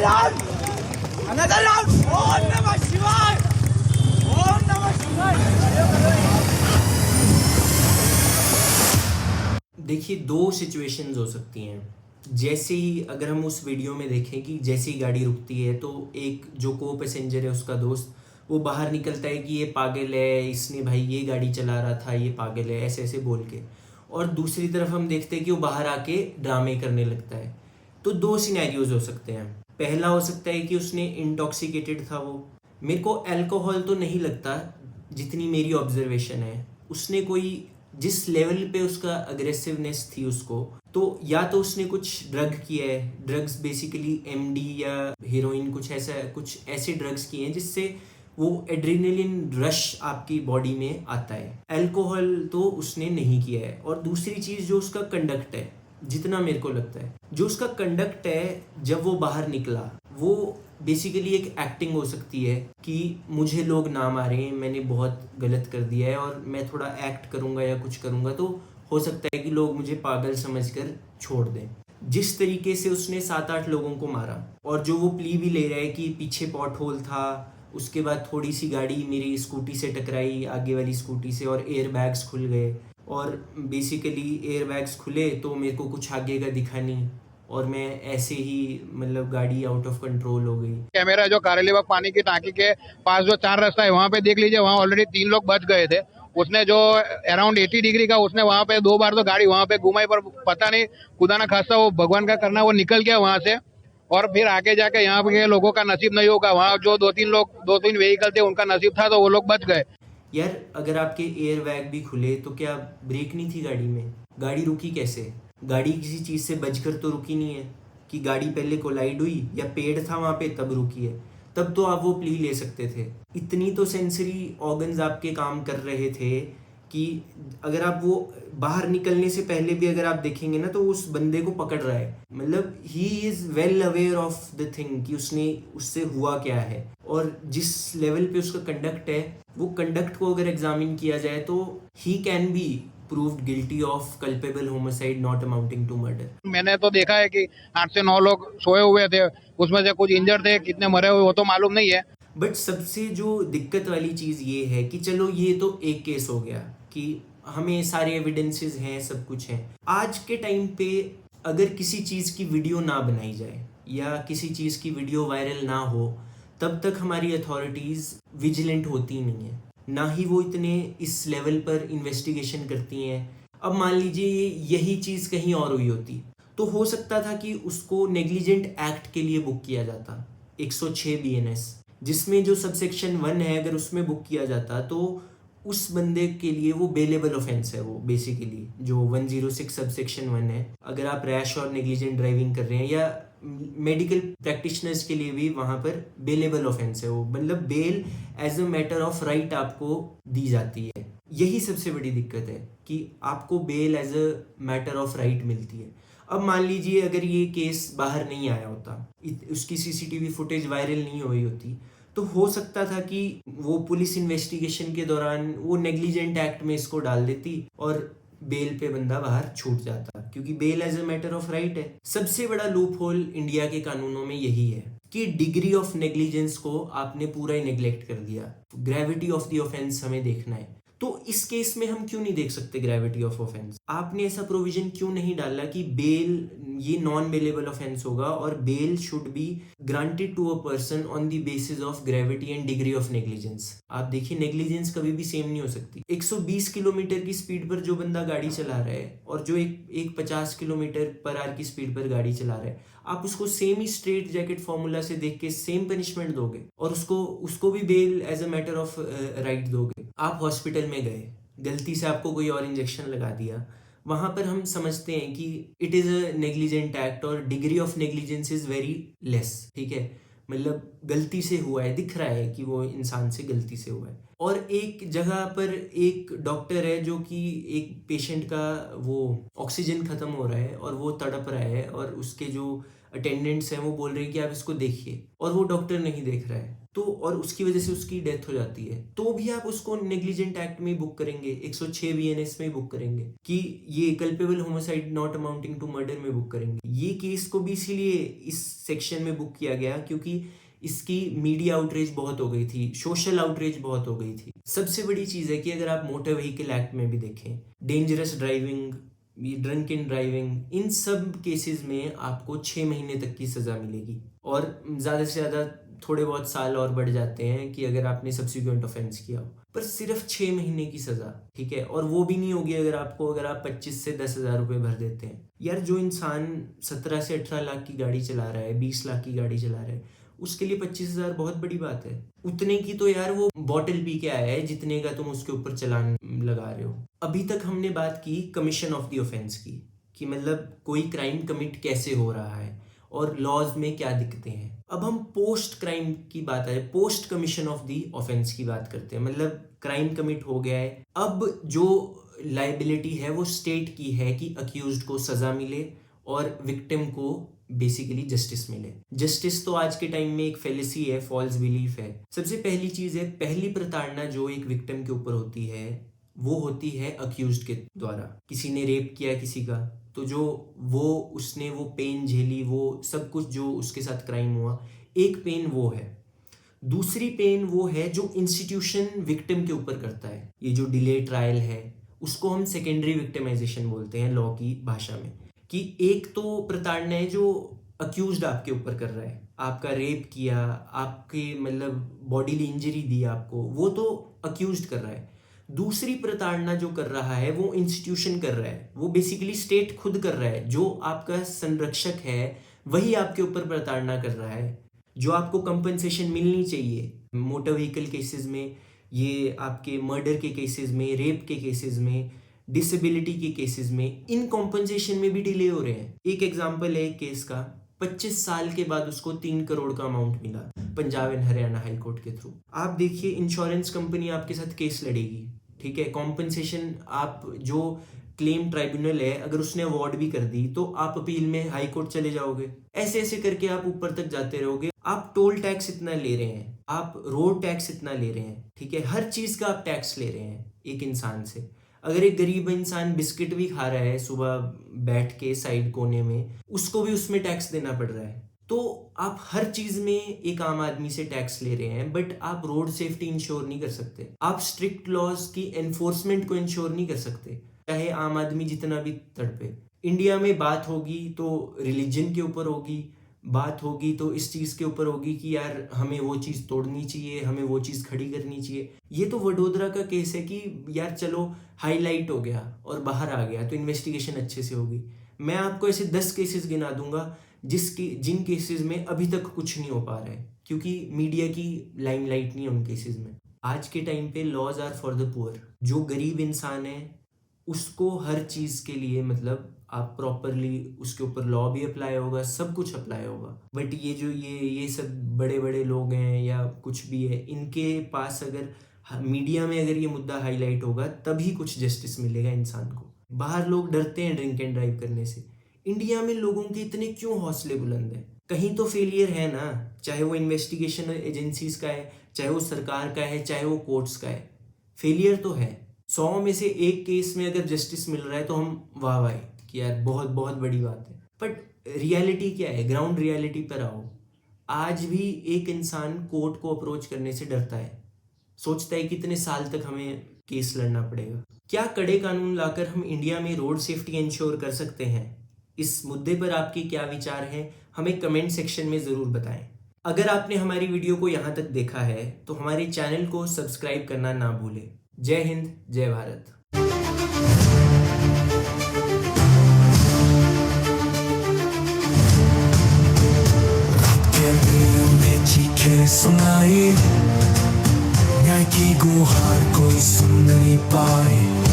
round! Another round! Om Namah Shivaya! Om Namah Shivaya! देखिए, दो situations हो सकती हैं। जैसे ही अगर हम उस वीडियो में देखें कि जैसे ही गाड़ी रुकती है तो एक जो को पैसेंजर है, उसका दोस्त, वो बाहर निकलता है कि ये पागल है, इसने भाई ये गाड़ी चला रहा था, ये पागल है, ऐसे ऐसे बोल के। और दूसरी तरफ हम देखते हैं कि वो बाहर आके ड्रामे करने लगता है। तो दो सिनेरियोज हो सकते हैं। पहला हो सकता है कि उसने इंटॉक्सिकेटेड था वो। मेरे को अल्कोहल तो नहीं लगता, जितनी मेरी ऑब्जर्वेशन है उसने कोई जिस लेवल पे उसका अग्रेसिवनेस थी उसको, तो या तो उसने कुछ ड्रग किया है, ड्रग्स बेसिकली एमडी या हीरोइन, कुछ ऐसे ड्रग्स किए हैं जिससे वो एड्रेनलिन रश आपकी बॉडी में आता है। अल्कोहल तो उसने नहीं किया है। और दूसरी चीज़, जो उसका कंडक्ट है, जितना मेरे को लगता है जो उसका कंडक्ट है जब वो बाहर निकला, वो बेसिकली एक एक्टिंग हो सकती है कि मुझे लोग ना मारें, मैंने बहुत गलत कर दिया है और मैं थोड़ा एक्ट करूंगा या कुछ करूंगा तो हो सकता है कि लोग मुझे पागल समझकर छोड़ दें। जिस तरीके से उसने 7-8 लोगों को मारा, और जो वो प्ली भी ले रहा है कि पीछे पॉट होल था, उसके बाद थोड़ी सी गाड़ी मेरी स्कूटी से टकराई, आगे वाली स्कूटी से, और एयर बैग्स खुल गए। और बेसिकली एयर बैग्स खुले तो मेरे को कुछ आगे का दिखा नहीं, और मैं ऐसे ही मतलब गाड़ी आउट ऑफ कंट्रोल हो गई। कैमरा जो कारेलीबाग पानी की टांकी के पास जो 4 रास्ता है वहाँ पे देख लीजिए, वहाँ ऑलरेडी 3 लोग बच गए थे। उसने जो अराउंड 80 डिग्री का उसने वहाँ पे 2 बार तो गाड़ी वहाँ पे घुमाई, पर पता नहीं, खुदा ना खास्ता, वो भगवान का करना, वो निकल गया वहाँ से। और फिर आगे जाके यहाँ पे लोगों का नसीब नहीं होगा, वहाँ जो 2-3 व्हीकल थे उनका नसीब था तो वो लोग बच गए। यार, अगर आपके एयर बैग भी खुले तो क्या ब्रेक नहीं थी गाड़ी में? गाड़ी रुकी कैसे? गाड़ी किसी चीज़ से बचकर तो रुकी नहीं है कि गाड़ी पहले कोलाइड हुई या पेड़ था वहाँ पे तब रुकी है। तब तो आप वो प्ली ले सकते थे। इतनी तो सेंसरी ऑर्गन्स आपके काम कर रहे थे कि अगर आप वो बाहर निकलने से पहले भी अगर आप देखेंगे ना तो उस बंदे को पकड़ रहा है। मतलब he is well aware of the thing कि उससे हुआ क्या है, और जिस लेवल पे उसका कंडक्ट है, वो कंडक्ट को अगर एग्जामिन किया जाए तो ही can be proved guilty of culpable homicide not amounting to murder. मैंने तो देखा है कि 8 से 9 लोग सोए हुए थे, उसमें से कुछ इंजर्ड थे, कितने मरे हुए वो तो मालूम नहीं है। बट सबसे जो दिक्कत वाली चीज़ ये है कि चलो ये तो एक केस हो गया कि हमें सारे एविडेंसेस हैं, सब कुछ है। आज के टाइम पे अगर किसी चीज़ की वीडियो ना बनाई जाए या किसी चीज़ की वीडियो वायरल ना हो, तब तक हमारी अथॉरिटीज़ विजिलेंट होती नहीं है, ना ही वो इतने इस लेवल पर इन्वेस्टिगेशन करती हैं। अब मान लीजिए यही चीज़ कहीं और हुई होती तो हो सकता था कि उसको नेग्लिजेंट एक्ट के लिए बुक किया जाता, 106 BNS, जिसमें जो सबसेक्शन 1 है, अगर उसमें बुक किया जाता तो उस बंदे के लिए वो बेलेबल ऑफेंस है। वो बेसिकली जो 106 सबसेक्शन 1 है, अगर आप रैश और नेग्लिजेंट ड्राइविंग कर रहे हैं, या मेडिकल प्रैक्टिशनर्स के लिए भी वहाँ पर बेलेबल ऑफेंस है वो। मतलब bail as a matter of right आपको दी जाती है। यही सबसे बड़ी दिक्कत है कि आपको bail as a matter of right मिलती है। अब मान लीजिए अगर ये केस बाहर नहीं आया होता, उसकी सीसीटीवी फुटेज वायरल नहीं हुई होती, तो हो सकता था कि वो पुलिस इन्वेस्टिगेशन के दौरान वो नेग्लिजेंट एक्ट में इसको डाल देती और बेल पे बंदा बाहर छूट जाता, क्योंकि bail as a matter of right है। सबसे बड़ा लूप होल इंडिया के कानूनों में यही है कि डिग्री ऑफ नेग्लिजेंस को आपने पूरा ही नेग्लेक्ट कर दिया। ग्रेविटी ऑफ द ऑफेंस हमें देखना है, तो इस केस में हम क्यों नहीं देख सकते ग्रेविटी ऑफ ऑफेंस? आपने ऐसा प्रोविजन क्यों नहीं डाला कि बेल ये नॉन बेलेबल ऑफेंस होगा और bail should be granted to a person on the basis of gravity and degree of negligence? आप देखिए, नेग्लिजेंस कभी भी सेम नहीं हो सकती। 120 किलोमीटर की स्पीड पर जो बंदा गाड़ी चला रहा है और जो एक 50 किलोमीटर पर आवर की स्पीड पर गाड़ी चला रहा है, आप उसको सेम ही स्ट्रेट जैकेट फॉर्मूला से देख के सेम पनिशमेंट दोगे और उसको भी bail as a matter of right दोगे। आप हॉस्पिटल में गए, गलती से आपको कोई और इंजेक्शन लगा दिया, वहां पर हम समझते हैं कि it is a negligent act और degree of negligence is very less. ठीक है, मतलब गलती से हुआ है, दिख रहा है कि वो इंसान से गलती से हुआ है। और एक जगह पर एक डॉक्टर है जो कि एक पेशेंट का वो ऑक्सीजन खत्म हो रहा है और वो तड़प रहा है, और उसके जो अटेंडेंट्स हैं वो बोल रहे हैं कि आप इसको देखिए, और वो डॉक्टर नहीं देख रहा है। तो और उसकी वजह से उसकी डेथ हो जाती है, तो भी आप उसको नेग्लिजेंट एक्ट में बुक करेंगे, 106 बीएनएस में बुक करेंगे कि ये culpable homicide not amounting to murder में बुक करेंगे। ये केस को भी इसीलिए इस सेक्शन में बुक किया गया क्योंकि इसकी मीडिया आउटरीच बहुत हो गई थी, सोशल आउटरीच बहुत हो गई थी। सबसे बड़ी चीज है कि अगर आप मोटर व्हीकल एक्ट में भी देखें, dangerous driving, drunk in driving, इन सब केसेस में आपको 6 महीने तक की सजा मिलेगी और ज्यादा से ज्यादा थोड़े बहुत साल और बढ़ जाते हैं कि अगर आपने सब्सिक्वेंट ऑफेंस किया हो, पर सिर्फ 6 महीने की सजा, ठीक है। और वो भी नहीं होगी अगर आप 25 से 10,000 रुपए भर देते हैं। यार जो इंसान 17 से 18 लाख की गाड़ी चला रहा है, 20 लाख की गाड़ी चला रहा है, उसके लिए 25,000 बहुत बड़ी बात है। उतने की तो यार वो बॉटल पी के आया है जितने का तुम उसके ऊपर चालान लगा रहे हो। अभी तक हमने बात की कमीशन ऑफ द ऑफेंस की, कि मतलब कोई क्राइम कमिट कैसे हो रहा है और लॉज में क्या दिक्कतें हैं। अब हम पोस्ट क्राइम की बात है, post commission of the offence की बात करते हैं। मतलब क्राइम कमिट हो गया है, अब जो लाइबिलिटी है वो स्टेट की है कि अक्यूज्ड को सजा मिले और विक्टिम को बेसिकली जस्टिस मिले। जस्टिस तो आज के टाइम में एक फेलिसी है, फॉल्स बिलीफ है। सबसे पहली चीज है, पहली प्रताड़ना जो एक विक्टिम के ऊपर होती है वो होती है अक्यूज्ड के द्वारा। किसी ने रेप किया किसी का, तो जो उसने वो पेन झेली, वो सब कुछ जो उसके साथ क्राइम हुआ, एक पेन वो है। दूसरी पेन वो है जो इंस्टीट्यूशन विक्टिम के ऊपर करता है। ये जो डिले ट्रायल है उसको हम सेकेंडरी विक्टिमाइजेशन बोलते हैं लॉ की भाषा में, कि एक तो प्रताड़ना है जो अक्यूज्ड आपके ऊपर कर रहा है, आपका रेप किया, आपके मतलब बॉडीली इंजरी दी आपको, वो तो अक्यूज्ड कर रहा है। दूसरी प्रताड़ना जो कर रहा है वो इंस्टीट्यूशन कर रहा है, वो बेसिकली स्टेट खुद कर रहा है। जो आपका संरक्षक है वही आपके ऊपर प्रताड़ना कर रहा है। जो आपको कंपनसेशन मिलनी चाहिए मोटर व्हीकल केसेस में, ये आपके मर्डर के केसेस में, रेप के केसेस में, डिसेबिलिटी के केसेस में, इन कॉम्पनसेशन में भी डिले हो रहे हैं। एक एग्जांपल है एक केस का, 25 साल के बाद उसको 3 करोड़ का अमाउंट मिला Punjab and Haryana high court के थ्रू। आप देखिए, इंश्योरेंस कंपनी आपके साथ केस लड़ेगी, ठीक है। कॉम्पनसेशन आप जो क्लेम ट्राइब्यूनल है अगर उसने अवार्ड भी कर दी तो आप अपील में हाई कोर्ट चले जाओगे। ऐसे ऐसे करके आप ऊपर तक जाते रहोगे। आप टोल टैक्स इतना ले रहे हैं, आप रोड टैक्स इतना ले रहे हैं, ठीक है, हर चीज का आप टैक्स ले रहे हैं एक इंसान से। अगर एक गरीब इंसान बिस्किट भी खा रहा है सुबह बैठ के साइड कोने में, उसको भी उसमें टैक्स देना पड़ रहा है। तो आप हर चीज में एक आम आदमी से टैक्स ले रहे हैं, बट आप रोड सेफ्टी इंश्योर नहीं कर सकते, आप स्ट्रिक्ट लॉज की एनफोर्समेंट को इंश्योर नहीं कर सकते, चाहे आम आदमी जितना भी तड़पे। इंडिया में बात होगी तो रिलीजन के ऊपर होगी, बात होगी तो इस चीज के ऊपर होगी कि यार हमें वो चीज तोड़नी चाहिए, हमें वो चीज खड़ी करनी चाहिए। ये तो वडोदरा का केस है कि यार चलो हाईलाइट हो गया और बाहर आ गया तो इन्वेस्टिगेशन अच्छे से होगी। मैं आपको ऐसे 10 केसेस गिना दूंगा जिन केसेस में अभी तक कुछ नहीं हो पा रहा है क्योंकि मीडिया की लाइमलाइट नहीं है उन केसेस में। आज के टाइम पे laws are for the poor. जो गरीब इंसान है उसको हर चीज के लिए मतलब आप प्रॉपरली उसके ऊपर लॉ भी अप्लाई होगा, सब कुछ अप्लाई होगा। बट ये जो ये सब बड़े बड़े लोग हैं या कुछ भी है, इनके पास अगर मीडिया में अगर ये मुद्दा हाईलाइट होगा तभी कुछ जस्टिस मिलेगा इंसान को। बाहर लोग डरते हैं ड्रिंक एंड ड्राइव करने से, इंडिया में लोगों के इतने क्यों हौसले बुलंद हैं? कहीं तो फेलियर है ना, चाहे वो इन्वेस्टिगेशन एजेंसीज का है, चाहे वो सरकार का है, चाहे वो कोर्ट्स का है, फेलियर तो है। 100 में से एक केस में अगर जस्टिस मिल रहा है तो हम वाह वाह कि यार बहुत बहुत बड़ी बात है। बट रियलिटी क्या है? ग्राउंड रियलिटी पर आओ। आज भी एक इंसान कोर्ट को अप्रोच करने से डरता है, सोचता है कितने साल तक हमें केस लड़ना पड़ेगा। क्या कड़े कानून लाकर हम इंडिया में रोड सेफ्टी इंश्योर कर सकते हैं? इस मुद्दे पर आपके क्या विचार हैं, हमें कमेंट सेक्शन में ज़रूर बताएं। अगर आपने हमारी वीडियो को यहाँ तक देखा है तो हमारे चैनल को सब्सक्राइब करना ना भूलें। जय हिंद, जय भारत। सुनाई न्याय की गुहार कोई सुन नहीं पाए।